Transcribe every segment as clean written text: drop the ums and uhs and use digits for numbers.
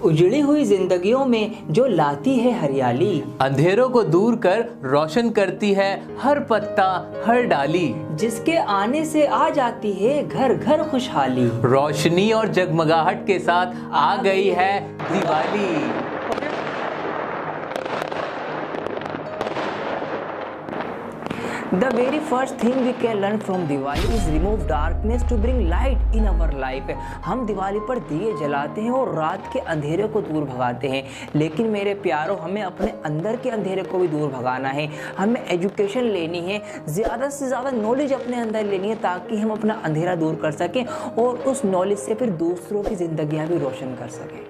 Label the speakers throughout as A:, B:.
A: उजड़ी हुई जिंदगियों में जो लाती है हरियाली,
B: अंधेरों को दूर कर रोशन करती है हर पत्ता हर डाली,
A: जिसके आने से आ जाती है घर घर खुशहाली।
B: रोशनी और जगमगाहट के साथ आ गई है Diwali.
A: The very first thing we can learn from Diwali is remove darkness to bring light in our life। हम दिवाली पर दिए जलाते हैं और रात के अंधेरे को दूर भगाते हैं, लेकिन मेरे प्यारों हमें अपने अंदर के अंधेरे को भी दूर भगाना है। हमें एजुकेशन लेनी है, ज़्यादा से ज़्यादा नॉलेज अपने अंदर लेनी है ताकि हम अपना अंधेरा दूर कर सकें और उस नॉलेज से फिर दूसरों की ज़िंदगियाँ भी रोशन कर सकें।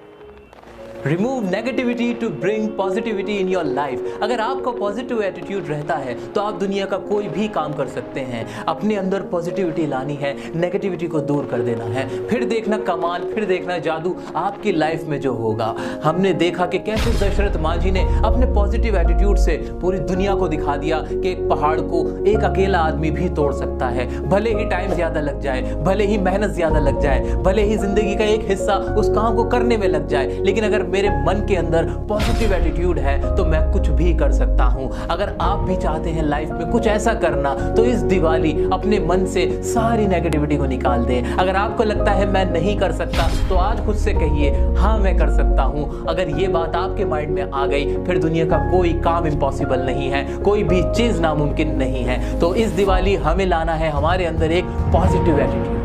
B: Remove negativity to bring positivity in your life. अगर आपका पॉजिटिव एटीट्यूड रहता है तो आप दुनिया का कोई भी काम कर सकते हैं। अपने अंदर पॉजिटिविटी लानी है, नेगेटिविटी को दूर कर देना है, फिर देखना कमाल, फिर देखना जादू आपकी लाइफ में जो होगा। हमने देखा कि कैसे दशरथ मांझी ने अपने पॉजिटिव एटीट्यूड से पूरी दुनिया को दिखा दिया कि एक पहाड़ को एक अकेला आदमी भी तोड़ सकता है। भले ही टाइम ज्यादा लग जाए, भले ही मेहनत ज्यादा लग जाए, भले ही जिंदगी का एक हिस्सा उस काम को करने में लग जाए, लेकिन अगर मेरे मन के अंदर पॉजिटिव एटीट्यूड है तो मैं कुछ भी कर सकता हूं। अगर आप भी चाहते हैं लाइफ में कुछ ऐसा करना तो इस दिवाली अपने मन से सारी नेगेटिविटी को निकाल दें। अगर आपको लगता है मैं नहीं कर सकता तो आज खुद से कहिए हाँ मैं कर सकता हूं। अगर ये बात आपके माइंड में आ गई फिर दुनिया का कोई काम इम्पॉसिबल नहीं है, कोई भी चीज नामुमकिन नहीं है। तो इस दिवाली हमें लाना है हमारे अंदर एक पॉजिटिव एटीट्यूड।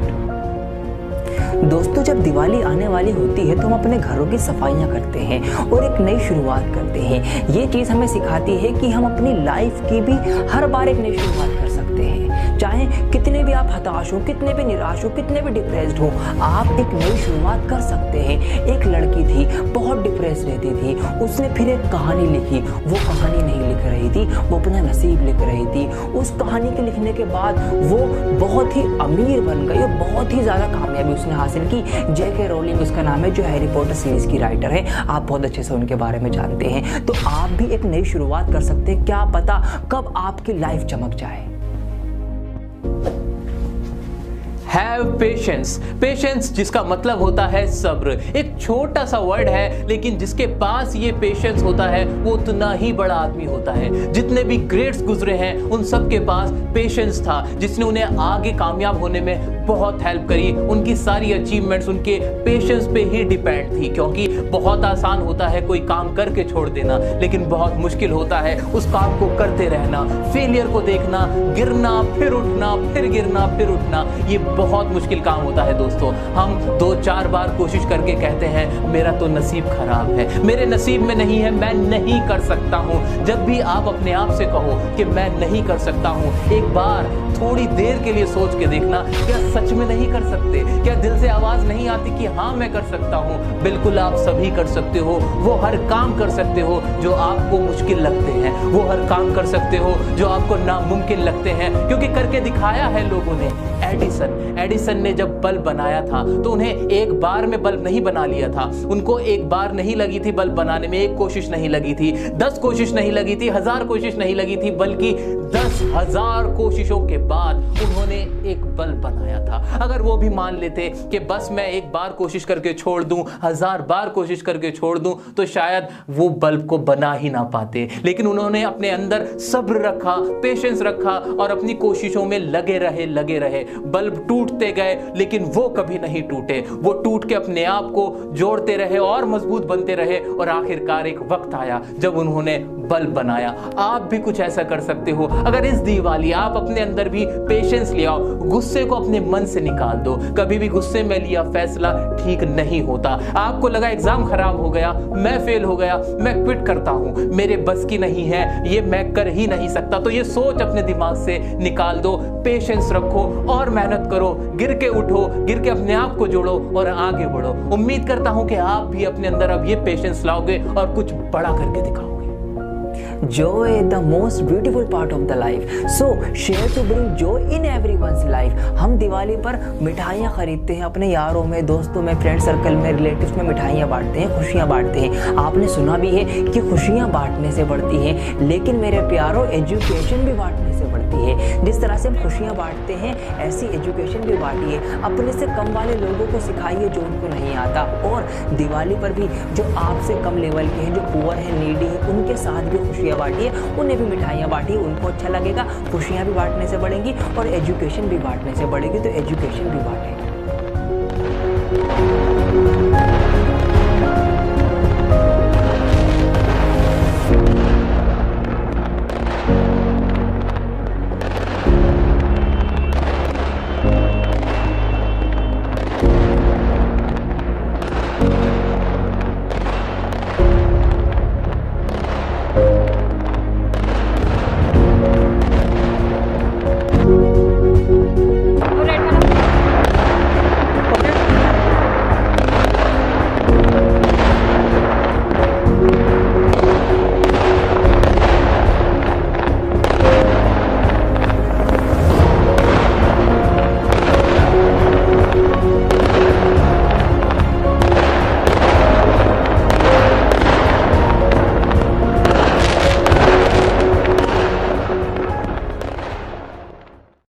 A: दोस्तों, जब दिवाली आने वाली होती है तो हम अपने घरों की सफाइयां करते हैं और एक नई शुरुआत करते हैं। ये चीज़ हमें सिखाती है कि हम अपनी लाइफ की भी हर बार एक नई शुरुआत कर सकते हैं। चाहे कितने भी आप हताश हो, कितने भी निराश हो, कितने भी डिप्रेस्ड हो, आप एक नई शुरुआत कर सकते हैं। एक लड़की थी, बहुत डिप्रेस रहती थी, उसने फिर एक कहानी लिखी। वो कहानी नहीं लिख रही थी, वो अपना नसीब लिख रही थी। उस कहानी के लिखने के बाद वो बहुत ही अमीर बन गई और बहुत ही ज़्यादा कामयाबी उसने हासिल की। J.K. रोलिंग उसका नाम है, जो हैरी पॉटर सीरीज की राइटर है। आप बहुत अच्छे से उनके बारे में जानते हैं। तो आप भी एक नई शुरुआत कर सकते हैं। क्या पता कब आपकी लाइफ चमक जाए।
B: Have patience. पेशेंस जिसका मतलब होता है सब्र। एक छोटा सा वर्ड है लेकिन जिसके पास ये पेशेंस होता है वो उतना ही बड़ा आदमी होता है। जितने भी ग्रेट्स गुजरे हैं उन सब के पास पेशेंस था, जिसने उन्हें आगे कामयाब होने में बहुत हेल्प करी। उनकी सारी अचीवमेंट्स उनके पेशेंस पे ही डिपेंड थी, क्योंकि बहुत आसान होता है कोई काम करके छोड़ देना, लेकिन बहुत मुश्किल होता है उस काम को करते रहना, फेलियर को देखना, गिरना फिर उठना, फिर गिरना फिर उठना। ये बहुत मुश्किल काम होता है दोस्तों। हम 2-4 बार कोशिश करके कहते हैं मेरा तो नसीब खराब है, मेरे नसीब में नहीं है, मैं नहीं कर सकता हूं। जब भी आप अपने आप से कहो कि मैं नहीं कर सकता हूं, एक बार थोड़ी देर के लिए सोच के देखना, क्या सच में नहीं कर सकते? क्या दिल से आवाज नहीं आती कि हाँ मैं कर सकता हूँ? बिल्कुल आप सभी कर सकते हो। वो हर काम कर सकते हो जो आपको मुश्किल लगते हैं, वो हर काम कर सकते हो जो आपको नामुमकिन लगते हैं, क्योंकि करके दिखाया है लोगों ने। एडिसन ने जब बल्ब बनाया था तो उन्हें एक बार में बल्ब नहीं बना लिया था। उनको एक बार नहीं लगी थी बल्ब बनाने में, एक कोशिश नहीं लगी थी, 10 कोशिश नहीं लगी थी, 1000 कोशिश नहीं लगी थी, बल्कि 10,000 कोशिशों के बाद उन्होंने एक बल्ब बनाया था। अगर वो भी मान लेते कि बस मैं एक बार कोशिश करके छोड़ दूं, 1000 बार कोशिश करके छोड़ दूं, तो शायद वो बल्ब को बना ही ना पाते। लेकिन उन्होंने अपने अंदर सब्र रखा, पेशेंस रखा और अपनी कोशिशों में लगे रहे। बल्ब टूटते गए लेकिन वो कभी नहीं टूटे। वो टूट के अपने आप को जोड़ते रहे और मजबूत बनते रहे, और आखिरकार एक वक्त आया जब उन्होंने बल्ब बनाया। आप भी कुछ ऐसा कर सकते हो। अगर इस दिवाली आप अपने अंदर भी पेशेंस ले आओ, गुस्से को अपने मन से निकाल दो। कभी भी गुस्से में लिया फैसला ठीक नहीं होता। आपको लगा एग्जाम खराब हो गया, मैं फेल हो गया, मैं क्विट करता हूं, मेरे बस की नहीं है, ये मैं कर ही नहीं सकता, तो ये सोच अपने दिमाग से निकाल दो। पेशेंस रखो और मेहनत करो, गिर के उठो, गिर के अपने आप को जोड़ो और आगे बढ़ो। उम्मीद करता हूं कि आप भी अपने अंदर अब ये पेशेंस लाओगे और कुछ बड़ा करके दिखाओगे।
A: Joy, the most beautiful part of the life. So share to bring joy in everyone's life. हम दिवाली पर मिठाइयाँ खरीदते हैं, अपने यारों में, दोस्तों में, फ्रेंड सर्कल में, रिलेटिव्स में मिठाइयाँ बांटते हैं, खुशियाँ बांटते हैं। आपने सुना भी है कि खुशियाँ बांटने से बढ़ती हैं, लेकिन मेरे प्यारों एजुकेशन भी बांटने से बढ़ती है। जिस तरह से हम खुशियाँ बांटते हैं ऐसी एजुकेशन भी बांटिए। अपने से कम वाले लोगों को सिखाइए जो उनको नहीं आता, और और दिवाली पर भी जो आपसे कम लेवल के हैं, जो पुअर हैं, नीडी हैं, उनके साथ भी खुशियाँ बांटिए, उन्हें भी मिठाइयाँ बांटिए, उनको अच्छा लगेगा। खुशियाँ भी बांटने से बढ़ेंगी और एजुकेशन भी बांटने से बढ़ेगी, तो एजुकेशन भी बांटें।